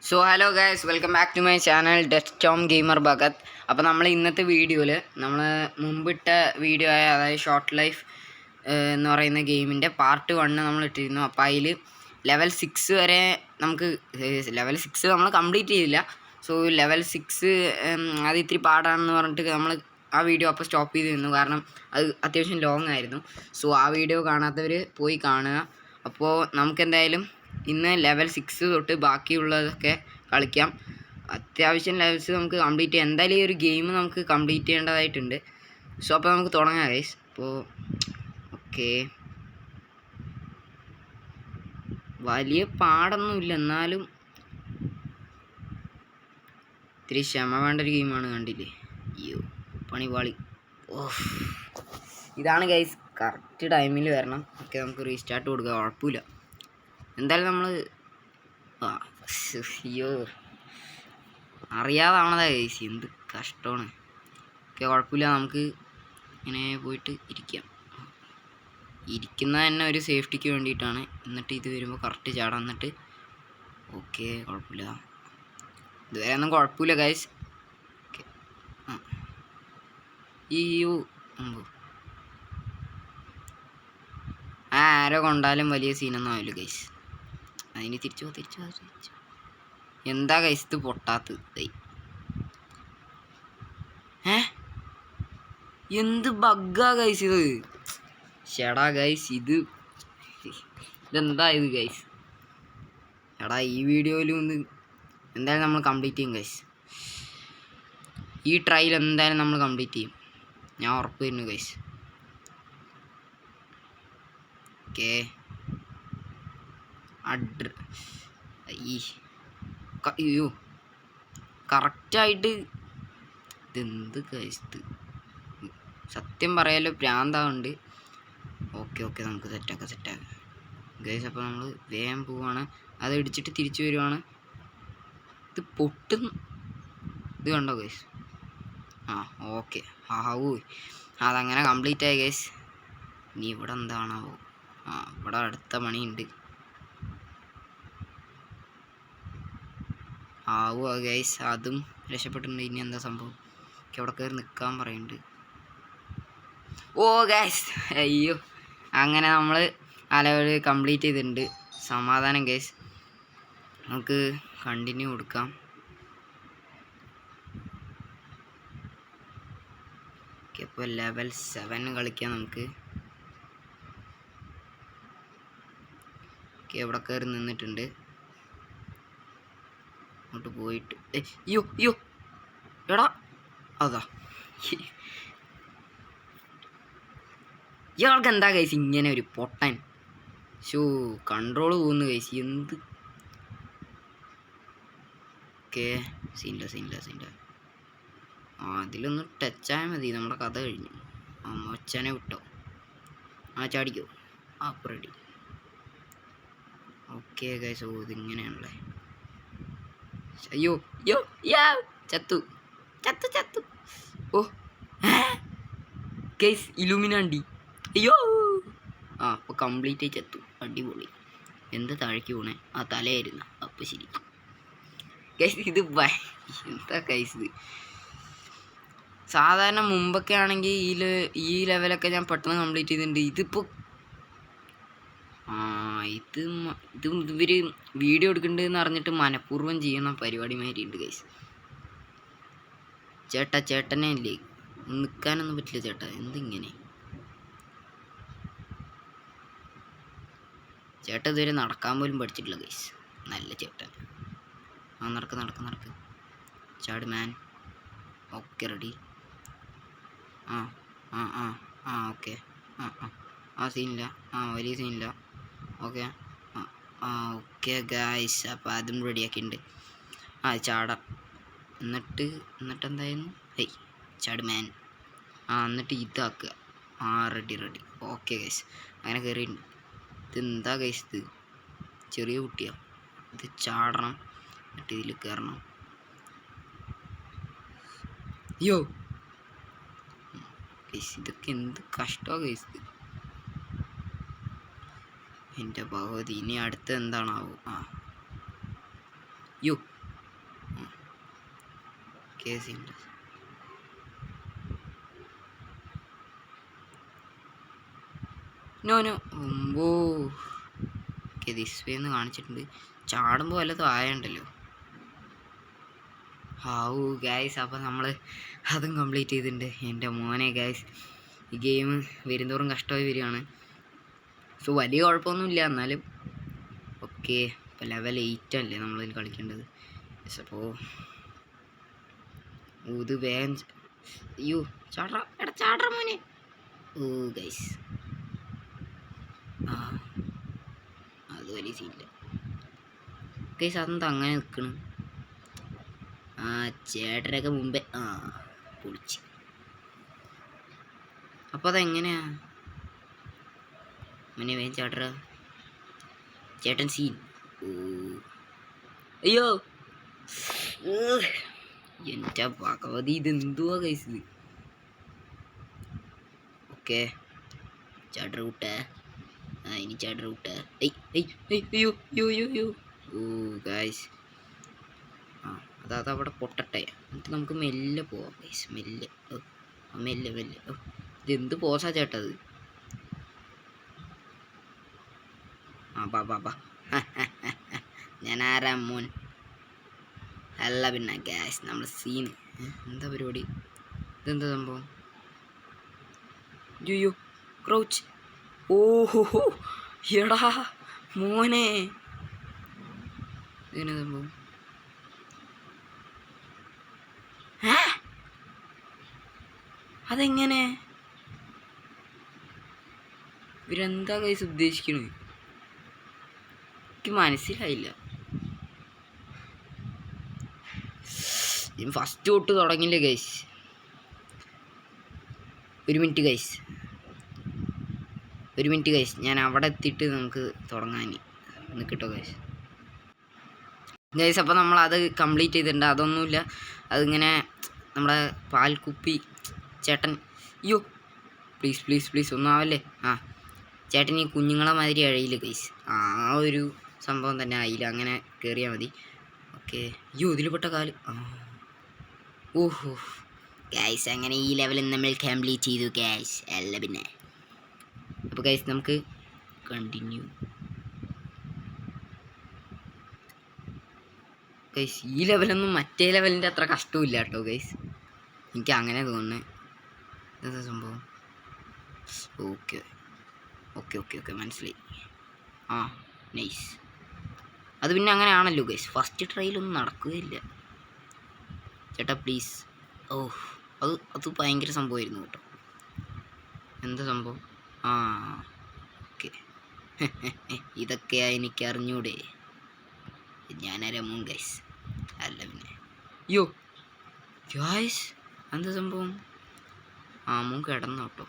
So hello guys, welcome back to my channel desktop gamer Bhagat. അപ്പോൾ നമ്മൾ ഇന്നത്തെ വീഡിയോയിൽ നമ്മൾ മുമ്പിട്ട വീഡിയോ ആയ അതായത് ഷോർട്ട് ലൈഫ് എന്ന് പറയുന്ന ഗെയിമിൻ്റെ പാർട്ട് 1 നമ്മൾ ഇട്ടിരുന്നു. അപ്പോൾ അതിൽ ലെവൽ 6 വരെ നമുക്ക് ലെവൽ 6 നമ്മൾ കംപ്ലീറ്റ് ചെയ്തില്ല. സോ ലെവൽ 6 അത് ഇത്തിരി പാടാണെന്ന് പറഞ്ഞിട്ട് നമ്മൾ ആ വീഡിയോ അപ്പോൾ സ്റ്റോപ്പ് ചെയ്തിരുന്നു. കാരണം അത് അത്യാവശ്യം ലോങ് ആയിരുന്നു. സോ ആ വീഡിയോ കാണാത്തവർ പോയി കാണുക. അപ്പോൾ നമുക്കെന്തായാലും ഇന്ന് ലെവൽ 6 തൊട്ട് ബാക്കിയുള്ളതൊക്കെ കളിക്കാം. അത്യാവശ്യം ലെവൽസ് നമുക്ക് കംപ്ലീറ്റ് ചെയ്യാം. എന്തായാലും ഈ ഒരു ഗെയിം നമുക്ക് കംപ്ലീറ്റ് ചെയ്യേണ്ടതായിട്ടുണ്ട്. സോ അപ്പോൾ നമുക്ക് തുടങ്ങാം ഗൈസ്. അപ്പോൾ ഓക്കെ, വലിയ പാടൊന്നുമില്ല, എന്നാലും ഇത്തിരി ക്ഷമ വേണ്ട ഒരു ഗെയിമാണ്. കണ്ടില്ലേ? അയ്യോ പണിപാളി. ഓഹ്, ഇതാണ് ഗൈസ്, കറക്റ്റ് ടൈമിൽ വരണം. ഓക്കെ, നമുക്ക് റീസ്റ്റാർട്ട് കൊടുക്കുക, കുഴപ്പമില്ല. എന്തായാലും നമ്മൾ അയ്യോ അറിയാതാവണതാ ഗൈസ്, എന്ത് കഷ്ടമാണ്. ഓക്കെ, കുഴപ്പമില്ല, നമുക്ക് ഇങ്ങനെ പോയിട്ട് ഇരിക്കാം. ഇരിക്കുന്നത് തന്നെ ഒരു സേഫ്റ്റിക്ക് വേണ്ടിയിട്ടാണ്. എന്നിട്ട് ഇത് വരുമ്പോൾ കറക്റ്റ് ചാടാം. എന്നിട്ട് ഓക്കെ, കുഴപ്പമില്ല, ഇതുവരെ ഒന്നും കുഴപ്പമില്ല ഗൈസ്. ഓക്കെ, അയ്യോ ആരോ കൊണ്ടാലും വലിയ സീനൊന്നും ആവില്ല ഗൈസ്. അതിന് തിരിച്ചു എന്താ ഗൈസ് ഇത് പൊട്ടാത്തത്? എന്ത് ബഗ്ഗാ ഗൈസ് ഇത്? ഷെടാ ഗൈസ്, ഇതെന്താ ഇത് ഗൈസ്? എടാ, ഈ വീഡിയോയിലും ഒന്ന് എന്തായാലും നമ്മൾ കംപ്ലീറ്റ് ചെയ്യും ഗൈസ്. ഈ ട്രയൽ എന്തായാലും നമ്മൾ കംപ്ലീറ്റ് ചെയ്യും, ഞാൻ ഉറപ്പ് തരുന്നു ഗൈസ്. ഓക്കെ, അയ്യോ കറക്റ്റായിട്ട് ഇതെന്ത് ഗൈസ് ഇത്? സത്യം പറയാലോ, പ്രാന്താവുണ്ട്. ഓക്കെ ഓക്കെ, നമുക്ക് സെറ്റാക്കാം ഗൈസ്. അപ്പോൾ നമ്മൾ വേഗം പോവാണ്, അത് ഇടിച്ചിട്ട് തിരിച്ചു വരുവാണ്. ഇത് പൊട്ടുന്നു, ഇത് കണ്ടോ ഗൈസ്? ഓക്കെ, അതങ്ങനെ കംപ്ലീറ്റ് ആയി ഗൈസ്. ഇനി ഇവിടെ എന്താണാവോ? ഇവിടെ അടുത്ത പണിയുണ്ട്. ഗൈസ്, അതും രക്ഷപ്പെട്ടിട്ടുണ്ട്. ഇനി എന്താ സംഭവം? അവിടെ കയറി നിൽക്കാൻ പറയുന്നുണ്ട്. ഓ ഗൈസ്, അയ്യോ, അങ്ങനെ നമ്മൾ ആ ലെവൽ കംപ്ലീറ്റ് ചെയ്തിട്ടുണ്ട്. സമാധാനം ഗൈസ്, നമുക്ക് കണ്ടിന്യൂ കൊടുക്കാം. ഓക്കെ, അപ്പോൾ ലെവൽ 7 കളിക്കാം നമുക്ക്. ഓക്കെ, ഇവിടെ കയറി നിന്നിട്ടുണ്ട്. അങ്ങോട്ട് പോയിട്ട് അയ്യോ എടാ, അതാ ഇയാൾക്ക് എന്താ കൈസ് ഇങ്ങനെ ഒരു പൊട്ടൻ? കൺട്രോള് പോകുന്നു കൈസ്, എന്ത്? ഓക്കെ, സീനില്ല. അതിലൊന്ന് ടച്ചായാൽ മതി, നമ്മുടെ കഥ കഴിഞ്ഞു. മൊച്ചനെ വിട്ടോ, ചാടിക്കോ. അപ്പോൾ റെഡി. Okay guys, ഇതിങ്ങനെയാണല്ലേ. അയ്യോ ചത്തു. ഓ ഗൈസ്, ഇലുമിനാണ്ടി. അയ്യോ, അപ്പോൾ കംപ്ലീറ്റ് ചത്തു. അടിപൊളി. എന്താ താഴേക്ക് പോണേ? തലയായിരുന്നു. അപ്പോൾ ശരി ഗൈസ്, ഇത് എന്താ ഗൈസ് ഇത്? സാധാരണ മുമ്പൊക്കെ ആണെങ്കിൽ ഈ ലെവലൊക്കെ ഞാൻ പെട്ടെന്ന് കംപ്ലീറ്റ് ചെയ്തിട്ടുണ്ട്. ഇതിപ്പോൾ ഇവർ വീഡിയോ എടുക്കണ്ടെന്ന് അറിഞ്ഞിട്ട് മനഃപൂർവ്വം ചെയ്യുന്ന പരിപാടി മാതിരിയുണ്ട് ഗൈസ്. ചേട്ടനെ ഇല്ലേ, നിൽക്കാനൊന്നും പറ്റില്ല ചേട്ടാ. എന്തിങ്ങനെ? ചേട്ടൻ ഇതുവരെ നടക്കാൻ പോലും പഠിച്ചിട്ടില്ല ഗൈസ്. നല്ല ചേട്ടൻ. നടക്ക് ചാട് മാൻ. Okay, ready. ഓക്കെ, സീനില്ല, വലിയ സീനില്ല. ഓക്കെ ഓക്കെ ഗൈസ്, അപ്പോൾ അതും റെഡിയാക്കിയിട്ടുണ്ട്. ചാടാം. എന്നിട്ട് എന്തായിരുന്നു? ചാട് മാൻ. എന്നിട്ട് ഇതാക്കുക. റെഡി. ഓക്കെ ഗൈസ്, അങ്ങനെ കയറിയിട്ടുണ്ട്. ഇതെന്താ ഗൈസ് ഇത്? ചെറിയ കുട്ടിയാണ് ഇത്. ചാടണം, എന്നിട്ട് ഇതിൽ കയറണം. അയ്യോ ഗൈസ്, ഇതൊക്കെ എന്ത് കഷ്ടമാണ് ഗൈസ് ഇത്. എൻ്റെ ഭഗവതി, ഇനി അടുത്ത് എന്താണാവോ? Okay scene no no oh okay this way എന്ന് കാണിച്ചിട്ടുണ്ട്. ചാടുമ്പോൾ വല്ലതും ആയണ്ടല്ലോ. ഹാവൂ ഗൈസ്, അപ്പോൾ നമ്മൾ അതും കംപ്ലീറ്റ് ചെയ്തിട്ടുണ്ട്. എൻ്റെ മോനെ ഗൈസ്, ഈ ഗെയിം വരുന്തോറും കഷ്ടമായി വരികയാണ്. സോ വലിയ കുഴപ്പമൊന്നുമില്ല എന്നാലും. ഓക്കെ, ഇപ്പോൾ ലെവൽ 8 അല്ലേ നമ്മളിൽ കളിക്കേണ്ടത്. യെസ്, അപ്പോൾ ഇത് വേഗം അയ്യോ ചാടറ എടാ ചാടറ മോനെ. ഓ ഗൈസ്, ആ അത് വലിയ സീനില്ല ഗൈസ്. അതെന്താ അങ്ങനെ നിൽക്കണം? ആ ചേട്ടനൊക്കെ മുമ്പേ പൊളിച്ച്. അപ്പോൾ അതെങ്ങനെയാ മോനെ? വേഗം ചാടറ ചേട്ടൻ സീൻ. ഓ അയ്യോ എൻ്റെ ഭഗവതി, ഇതെന്തുവാ ഗൈസ് ഇത്? ഓക്കെ ചാടറ കൂട്ട. ഇനി ചാടറ കൂട്ട. അയ്യോ യോ യോ യോ. ഓ ഗൈസ്, അതവിടെ പൊട്ടട്ടെ, എന്നിട്ട് നമുക്ക് മെല്ലെ പോവാം ഗൈസ്. മെല്ലെ മെല്ലെ മെല്ലെ. ഇതെന്ത് പോസാ ചേട്ടാ അത്? ബാ ബാ ബാ ഞാൻ ആരാ മോൻ? അല്ല പിന്നെ ഗൈസ്, നമ്മൾ സീൻ. എന്താ പരിപാടി? ഇതെന്താ സംഭവം? യോ ക്രൗച്ച്. ഓഹോ എടാ മോനെ, ഇതെന്നാ സംഭവം? അതെങ്ങനെ? ഇവരെന്താ ഗൈസ് ഉദ്ദേശിക്കണത്? എനിക്ക് മനസ്സിലായില്ല. ഫസ്റ്റ് തൊട്ട് തുടങ്ങില്ലേ ഗൈസ്? ഒരു മിനിറ്റ് ഗൈസ്, ഞാൻ അവിടെ എത്തിയിട്ട് നമുക്ക് തുടങ്ങാൻ നിൽക്കട്ടോ ഗൈസ്. അപ്പോൾ നമ്മളത് കംപ്ലീറ്റ് ചെയ്തിട്ടുണ്ട്. അതൊന്നുമില്ല, അതിങ്ങനെ നമ്മുടെ പാൽക്കുപ്പി ചേട്ടൻ. അയ്യോ പ്ലീസ് പ്ലീസ് പ്ലീസ് ഒന്നും ആവല്ലേ. ചേട്ടൻ ഈ കുഞ്ഞുങ്ങളെ മാതിരി അഴയില്ല ഗൈസ്. ആ ഒരു സംഭവം തന്നെ ആയില്ല, അങ്ങനെ കയറിയാൽ മതി. ഓക്കെ. അയ്യോ ഇതിൽപ്പെട്ട കാല്. ഓഹോ ഗൈസ്, അങ്ങനെ ഈ ലെവലിൽ നമ്മൾ കംപ്ലീറ്റ് ചെയ്തു ഗൈസ്. അല്ല പിന്നെ. അപ്പോൾ ഗൈസ് നമുക്ക് കണ്ടിന്യൂ. ഗൈസ് ഈ ലെവലൊന്നും മറ്റേ ലെവലിൻ്റെ അത്ര കഷ്ടമില്ല കേട്ടോ ഗൈസ്, എനിക്ക് അങ്ങനെ തോന്നുന്നത്. എന്താ സംഭവം? ഓക്കെ ഓക്കെ ഓക്കെ ഓക്കെ മനസ്സിലായി. നൈസ്. അത് പിന്നെ അങ്ങനെയാണല്ലോ ഗൈസ്, ഫസ്റ്റ് ട്രയലൊന്നും നടക്കുകയില്ല. ചേട്ടാ പ്ലീസ്. അത് ഭയങ്കര സംഭവമായിരുന്നു കേട്ടോ. എന്താ സംഭവം? ഓക്കെ ഇതൊക്കെയാ എനിക്ക് അറിഞ്ഞൂടെ. ഞാനാരമോൻ ഗൈസ്. അല്ല പിന്നെ. യോ ഗൈസ്, എന്താ സംഭവം? മോൻ കിടന്നു കേട്ടോ.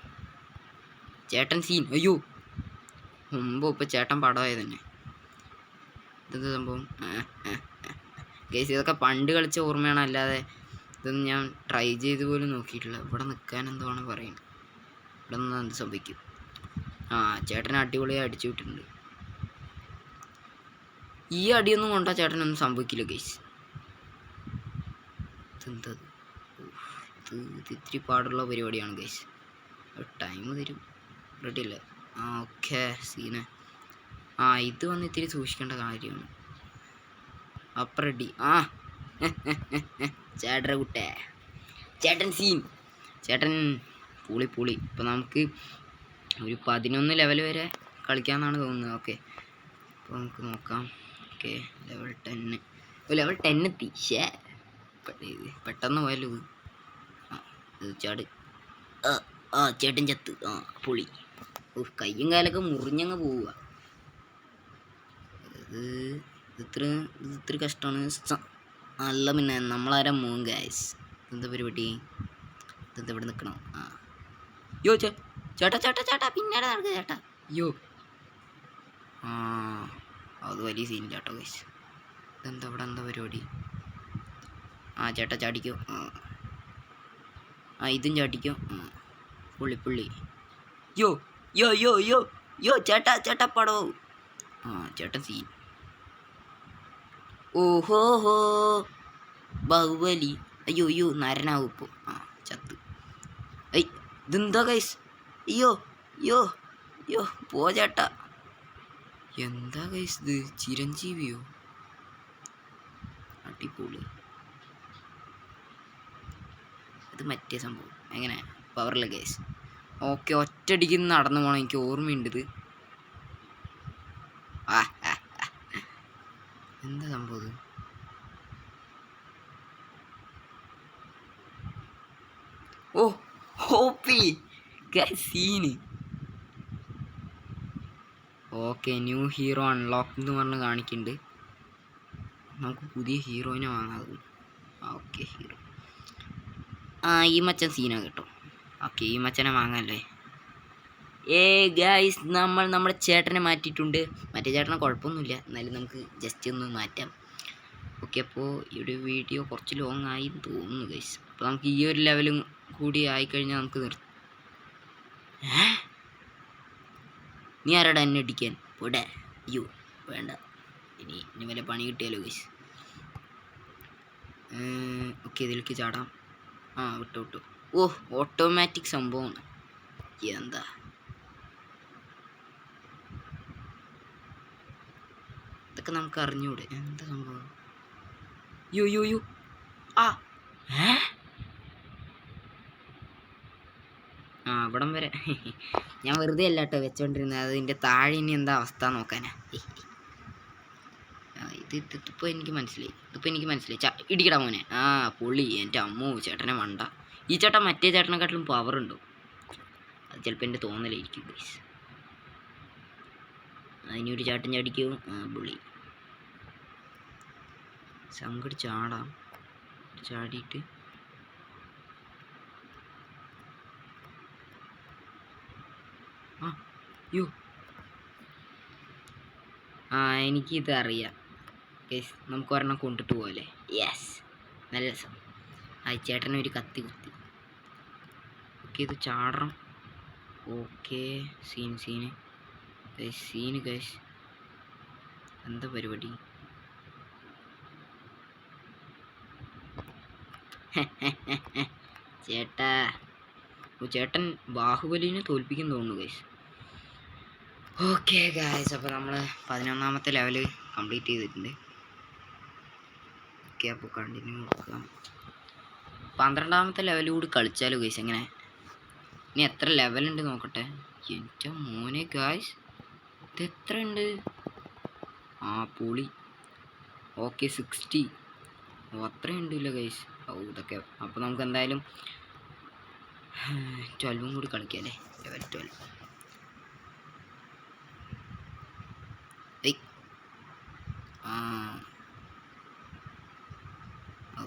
ചേട്ടൻ സീൻ. അയ്യോ മുമ്പ് ഇപ്പം ചേട്ടൻ പടമായി തന്നെ. ഇതെന്താ സംഭവം? ഗൈസ് ഇതൊക്കെ പണ്ട് കളിച്ച ഓർമ്മയാണ്, അല്ലാതെ ഇതൊന്നും ഞാൻ ട്രൈ ചെയ്ത് പോലും നോക്കിയിട്ടില്ല. ഇവിടെ നിൽക്കാൻ എന്താണ് പറയുന്നത്? ഇവിടെ നിന്ന് എന്ത് സംഭവിക്കും? ചേട്ടൻ അടിപൊളിയായി അടിച്ചു വിട്ടിട്ടുണ്ട്. ഈ അടിയൊന്നും കൊണ്ടാ ചേട്ടനൊന്നും സംഭവിക്കില്ല ഗൈസ്. ഇതെന്തത്? ഇത് ഇത്തിരി പാടുള്ള പരിപാടിയാണ് ഗൈസ്. ടൈം തരും. റെഡി അല്ലേ? Okay scene. ഇത് വന്ന് ഇത്തിരി സൂക്ഷിക്കേണ്ട കാര്യമാണ്. അപ്പം റെഡി. ചേട്ടര കുട്ടേ, ചേട്ടൻ സീൻ. ചേട്ടൻ പൂളി. ഇപ്പം നമുക്ക് ഒരു 11 ലെവൽ വരെ കളിക്കാമെന്നാണ് തോന്നുന്നത്. ഓക്കെ, അപ്പോൾ നമുക്ക് നോക്കാം. ഓക്കെ ലെവൽ 10 എത്തി. പെട്ടെന്ന് പോയല്ലോ ഇത്. ചാട്. ചേട്ടൻ ചത്ത്. പുളി. കയ്യും കാലൊക്കെ മുറിഞ്ഞങ്ങ് പോവുക. ഇത്തിരി കഷ്ടമാണ്. അല്ല പിന്നെ നമ്മളാരാ മോൻ ഗൈസ്? എന്താ പരിപാടി? ഇതെന്താ ഇവിടെ നിൽക്കണോ? യോ ചേട്ടാ പിന്നാടെ നടക്കുക ചേട്ടാ. യോ അത് വലിയ സീനില്ല കേട്ടോ ഗൈസ്. ഇതെന്താ ഇവിടെ എന്താ പരിപാടി? ചേട്ടാ ചാടിക്കോ. ഇതും ചാടിക്കോ. പുള്ളി. യോ യോ യോ യോ യോ ചേട്ടാ പടോ. ചേട്ടൻ സീൻ. ഓഹോ ബാഹുബലി. അയ്യോ അയ്യോ നരനാവും ഇപ്പോൾ. ആ ചത്ത്. ഐ ഇതെന്താ ഗൈസ്? അയ്യോ അയ്യോ അയ്യോ പോ ചേട്ടാ. എന്താ ഗൈസ് ഇത്? ചിരഞ്ജീവിയോ? അടിപൊളി. ഇത് മറ്റേ സംഭവം എങ്ങനെ പവറില്ല ഗൈസ്. ഓക്കെ ഒറ്റയടിക്ക് നടന്നു പോകണം. എനിക്ക് ഓർമ്മയുണ്ട് ഇത്. ആ എന്താ സംഭവം ഇത്? ഓ ഹോപ്പി സീന്. ഓക്കെ ന്യൂ ഹീറോ അൺലോക്ക് എന്ന് പറഞ്ഞ് കാണിക്കുന്നുണ്ട്. നമുക്ക് പുതിയ ഹീറോയിനെ വാങ്ങാം. ഓക്കെ ഹീറോ ഈ മച്ചൻ സീനാ കേട്ടോ. ഓക്കെ ഈ മച്ചനെ വാങ്ങാമല്ലേ. ഗായ്സ് നമ്മൾ നമ്മുടെ ചേട്ടനെ മാറ്റിയിട്ടുണ്ട്. മറ്റേ ചേട്ടനെ കുഴപ്പമൊന്നുമില്ല, എന്നാലും നമുക്ക് ജസ്റ്റ് ഒന്ന് മാറ്റാം. ഓക്കെ അപ്പോൾ ഈ ഒരു വീഡിയോ കുറച്ച് ലോങ് ആയി തോന്നുന്നു ഗൈസ്. അപ്പോൾ നമുക്ക് ഈ ഒരു ലെവലും കൂടി ആയിക്കഴിഞ്ഞാൽ നമുക്ക് നീ ആരാടാ എന്നെ അടിക്കാൻ? പോട്ടെ. അയ്യോ വേണ്ട. ഇനി വല്ല പണി കിട്ടിയാലോ ഗൈസ്. ഓക്കെ ഇതിലേക്ക് ചാടാം. വിട്ടു. ഓ ഓട്ടോമാറ്റിക് സംഭവമാണ്. എന്താ ഇതൊക്കെ നമുക്ക് അറിഞ്ഞൂടെ? എന്താ സംഭവം? യോ ഇവിടം വരെ ഞാൻ വെറുതെ അല്ല കേട്ടോ വെച്ചോണ്ടിരുന്നത്. അതിൻ്റെ താഴെ ഇനി എന്താ അവസ്ഥ നോക്കാനാ. ഇതിപ്പോൾ എനിക്ക് മനസ്സിലായി. ഇടിക്കടാ മോനെ. പൊളി. എൻ്റെ അമ്മോ ചേട്ടനെ വേണ്ട. ഈ ചേട്ടൻ മറ്റേ ചേട്ടനെക്കാട്ടിലും പവറുണ്ടോ? അത് ചിലപ്പോൾ എൻ്റെ തോന്നലായിരിക്കും ഗൈസ്. അതിനൊരു ചേട്ടൻ ചാടിക്കും. പൊളി. സംഘടി ചാടാം. ചാടിയിട്ട് എനിക്കിത് അറിയാം ഗൈസ്. നമുക്ക് ഒരെണ്ണം കൊണ്ടിട്ട് പോലെ. യെസ് നല്ല രസം. ചേട്ടനെ ഒരു കത്തി കുത്തി. ഓക്കെ ഇത് ചാടണം. Okay scene guys. എന്താ പരിപാടി? ചേട്ടൻ ബാഹുബലിനെ തോൽപ്പിക്കും തോന്നുന്നു ഗൈസ്. ഓക്കെ ഗൈസ് അപ്പോൾ നമ്മൾ 11ാമത്തെ ലെവല് കംപ്ലീറ്റ് ചെയ്തിട്ടുണ്ട്. ഓക്കെ അപ്പോൾ കണ്ടിന്യൂ നോക്കാം. 12ാമത്തെ ലെവൽ കൂടി കളിച്ചാലോ ഗൈസ്? എങ്ങനെ? ഇനി എത്ര ലെവലുണ്ട് നോക്കട്ടെ. എൻ്റെ മോനെ ഗൈസ് ഇത് എത്ര ഉണ്ട്? പൊളി. ഓക്കെ 60. അത്രയും ഉണ്ടല്ലോ ഗൈസ്. ഇതൊക്കെ അപ്പോൾ നമുക്ക് എന്തായാലും 12 കൂടി കളിക്കാം അല്ലേ? ലെവൽ 12.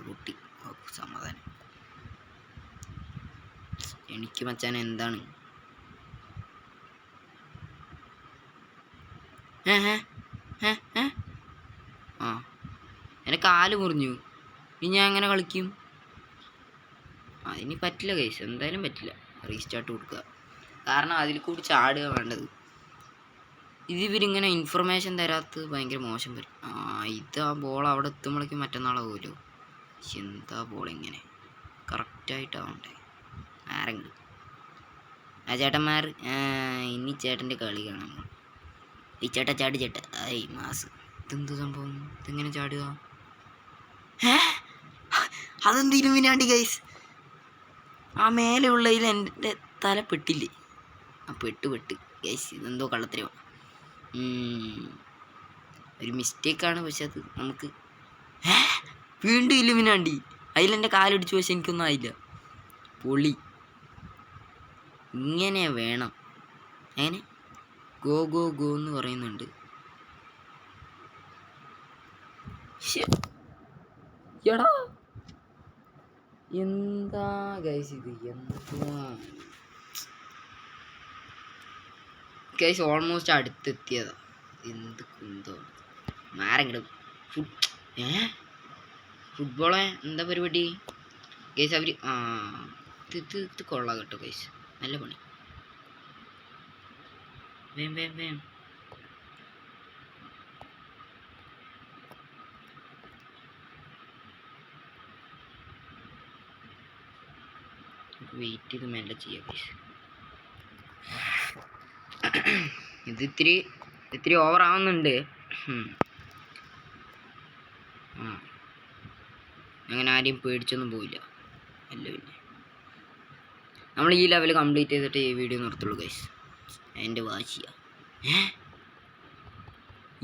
കുട്ടി സമാധാനം. എനിക്ക് മച്ചാൻ എന്താണ്? എൻ്റെ കാല് മുറിഞ്ഞു. ഇനി ഞാൻ എങ്ങനെ കളിക്കും? ഇനി പറ്റില്ല ഗൈസ്, എന്തായാലും പറ്റില്ല. റീസ്റ്റാർട്ട് കൊടുക്കുക. കാരണം അതിൽ കൂടി ചാടുക വേണ്ടത്. ഇതിവരിങ്ങനെ ഇൻഫർമേഷൻ തരാത്തത് ഭയങ്കര മോശം വരും. ഇത് ബോൾ അവിടെ എത്തുമ്പോഴേക്കും മറ്റന്നാളാവുമല്ലോ. എന്താ ബോൾ ഇങ്ങനെ കറക്റ്റായിട്ടാവണ്ടേ? ആരെങ്കിലും ചേട്ടന്മാർ ഇനി ചേട്ടൻ്റെ കളി കാണാൻ. ഈ ചാടി മാസ്. ഇതെന്ത് സംഭവം? ഇതെങ്ങനെ ചാടുക? അതെന്ത് ഇരുമിനാണ്ടി ഗൈസ്? മേലെ ഉള്ളതിൽ എൻ്റെ തല പെട്ടില്ലേ? പെട്ട് ഗൈസ്. ഇതെന്തോ കള്ളത്തരമാണ്. ഒരു മിസ്റ്റേക്കാണ്. പക്ഷെ അത് നമുക്ക് വീണ്ടും ഇലുമിനാണ്ടി. അതിലെൻ്റെ കാലടിച്ചു. പക്ഷെ എനിക്കൊന്നും ആയില്ല. പൊളി. ഇങ്ങനെ വേണം. അങ്ങനെ ഗോ എന്ന് പറയുന്നുണ്ട്. എടാ എന്താ ഗൈസ് ഇത്? എന്തുവാ ഗൈസ്? ഓൾമോസ്റ്റ് അടുത്തെത്തിയതാ. എന്ത് കുന്തോ മാരെങ്കിലും. ഫുട്ബോളെ എന്താ പരിപാടി ഗൈസ്? അവർ ഇത് കൊള്ളാം കേട്ടോ ഗൈസ്. നല്ല പണി. വേം വെയിറ്റ് ചെയ്ത് മെല്ലെ ചെയ്യാം ഗൈസ്. ഇത് ഇത്തിരി ഓവർ ആവുന്നുണ്ട്. അങ്ങനെ ആരെയും പേടിച്ചൊന്നും പോയില്ല. അല്ല പിന്നെ നമ്മൾ ഈ ലെവൽ കംപ്ലീറ്റ് ചെയ്തിട്ട് ഈ വീഡിയോ നിർത്തുള്ളൂ ഗൈസ്. എൻ്റെ വാശിയാ.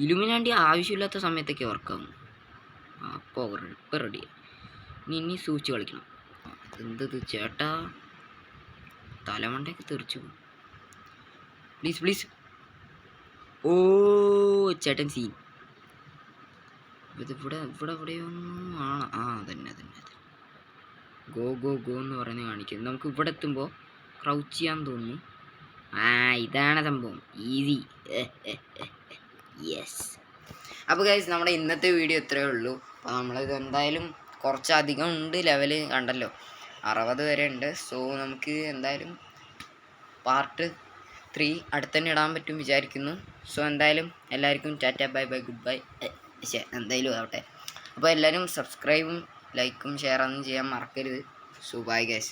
ഇലുമിനാണ്ടി ആവശ്യമില്ലാത്ത സമയത്തൊക്കെ വർക്കാവും. അപ്പോൾ ഇപ്പം റെഡിയാണ്. ഇനി സൂക്ഷിച്ച് കളിക്കണം. എന്തത് ചേട്ടാ, തലമണ്ടയൊക്കെ തെറിച്ചു പോകും. പ്ലീസ്. ഓ ചേട്ടൻ സീൻ. ഇവിടെ എവിടെയൊന്നും ആണ്. തന്നെ ഗോ എന്ന് പറഞ്ഞ് കാണിക്കും. നമുക്ക് ഇവിടെ എത്തുമ്പോൾ ക്രൗച്ച് ചെയ്യാൻ തോന്നുന്നു. ഇതാണ് സംഭവം. ഈസി. യെസ്. അപ്പോൾ ഗൈസ്, നമ്മുടെ ഇന്നത്തെ വീഡിയോ ഇത്രയേ ഉള്ളൂ. അപ്പോൾ നമ്മളിത് എന്തായാലും കുറച്ചധികം ഉണ്ട്. ലെവല് കണ്ടല്ലോ, 60 വരെ ഉണ്ട്. സോ നമുക്ക് എന്തായാലും പാർട്ട് 3 അടുത്തന്നെ ഇടാൻ പറ്റും വിചാരിക്കുന്നു. സോ എന്തായാലും എല്ലാവർക്കും ടാറ്റ, ബൈ ഗുഡ് ബൈ. എന്തായാലും ആവട്ടെ. അപ്പോൾ എല്ലാവരും സബ്സ്ക്രൈബും ലൈക്കും ഷെയറൊന്നും ചെയ്യാൻ മറക്കരുത്. So bye guys.